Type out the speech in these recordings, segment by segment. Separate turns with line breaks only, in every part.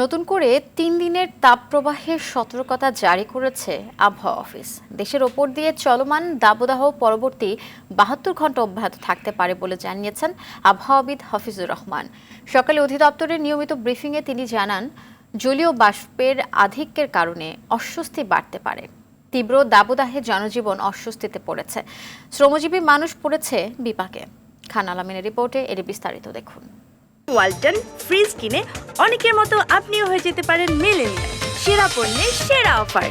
নতুন করে ৩ দিনের তাপপ্রবাহের সতর্কতা জারি করেছে আবহাওয়া অফিস। দেশের ওপর দিয়ে চলমান দাবদাহ পরবর্তী ৭২ ঘন্টা অব্যাহত থাকতে পারে বলে জানিয়েছেন আবহাওয়াবিদ হাফিজুর রহমান। সকালে অধিদপ্তরের নিয়মিত ব্রিফিংয়ে তিনি জানান, জলীয় বাষ্পের আধিক্যের কারণে অস্বস্তি বাড়তে পারে। তীব্র দাবদাহে জনজীবন অস্বস্তিতে পড়েছে, শ্রমজীবী মানুষ পড়েছে বিপাকে। খান আলামিনের রিপোর্টে এর বিস্তারিত দেখুন।
ওয়ালটন ফ্রিজ কিনে অনেকের মতো আপনিও হয়ে যেতে পারেন মিলেনিয়াল। সেরা পণ্যের সেরা অফার।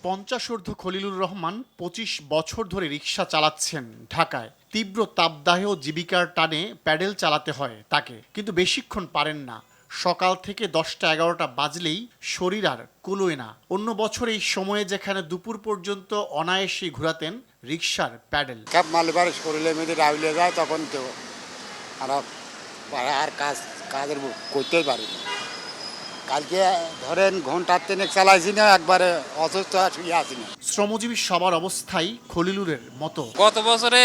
৫০ খলিলুর রহমান ২৫ বছর ধরে রিকশা চালাচ্ছেন ঢাকায়। তীব্র তাপদাহেও জীবিকার টানে প্যাডেল চালাতে হয় তাকে, কিন্তু বেশিক্ষণ পারেন না। সকাল থেকে ১০টা-১১টা বাজলেই শরীর আর কুলোয় না। অন্য বছর এই সময়ে যেখানে দুপুর পর্যন্ত অনায়াসে ঘোরাতেন রিকশার প্যাডেল।
সব মালিবার শরীরে মেয়েদের রাউলে যায়, তখন তো আর কাজের করতেই পারি না। কালকে ধরেন ঘন্টা ৩ চালাইছি না, একবারে অসুস্থ শুয়ে আছি না।
শ্রমজীবী সবার অবস্থাই খলিলুরের মতো।
গত বছরে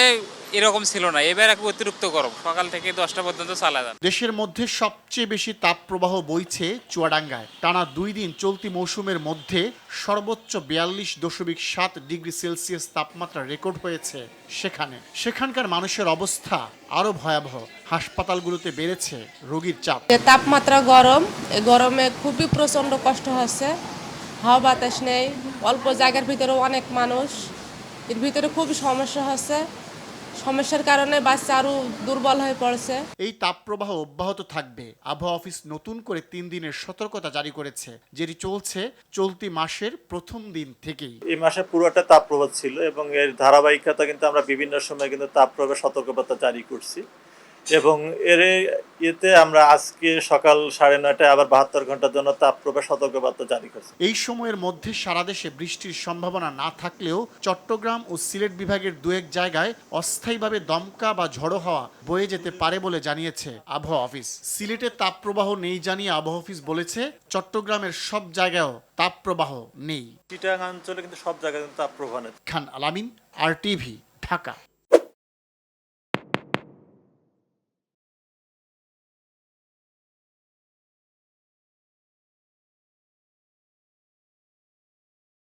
এরকম ছিল না, এবার এক অতিরিক্ত গরম, সকাল থেকে 10টা পর্যন্ত চালা যান।
দেশের মধ্যে সবচেয়ে বেশি তাপপ্রবাহ বইছে চুয়াডাঙ্গায়। টানা ২ দিন চলতি মৌসুমের মধ্যে সর্বোচ্চ ৪২.৭ ডিগ্রি সেলসিয়াস তাপমাত্রা রেকর্ড হয়েছে সেখানকার মানুষের অবস্থা আরো ভয়াবহ। হাসপাতালগুলোতে বেড়েছে রোগীর চাপ।
তাপমাত্রা গরম, এই গরমে খুবই প্রচন্ড কষ্ট হচ্ছে। হাওয়া বাতাস নেই, অল্প জায়গার ভিতরে অনেক মানুষ, এর ভিতরে খুবই সমস্যা হচ্ছে। সমস্যার কারণে বাচ্চা আরো দুর্বল হয়ে পড়ছে।
এই তাপপ্রবাহ অব্যাহত থাকবে। আবহাওয়া অফিস নতুন করে ৩ দিনের সতর্কতা জারি করেছে, যেটি চলছে চলতি মাসের প্রথম দিন থেকেই।
এই মাসে পুরোটা তাপপ্রবাহ ছিল এবং এর ধারাবাহিকতা কিন্তু আমরা বিভিন্ন সময় কিন্তু তাপপ্রবাহ সতর্কবার্তা জারি করছি এবং এতে আমরা আজকে সকাল ৯:৩০টায় আবার ৭২ ঘন্টার জন্য তাপপ্রবাহ সতর্কবার্তা জারি করছি।
এই সময়ের মধ্যে সারা দেশে বৃষ্টির সম্ভাবনা না থাকলেও চট্টগ্রাম ও সিলেট বিভাগের ২-১ জায়গায় অস্থায়ীভাবে দমকা বা ঝড়ো হাওয়া বয়ে যেতে পারে বলে জানিয়েছে আবহাওয়া অফিস। সিলেটে তাপপ্রবাহ নেই জানিয়ে আবহাওয়া অফিস বলেছে, চট্টগ্রামের সব জায়গায়ও তাপপ্রবাহ নেই।
চিটাগাং অঞ্চলে কিন্তু সব জায়গায় তাপপ্রবাহ নেই।
খান আলামিন, RTV, ঢাকা।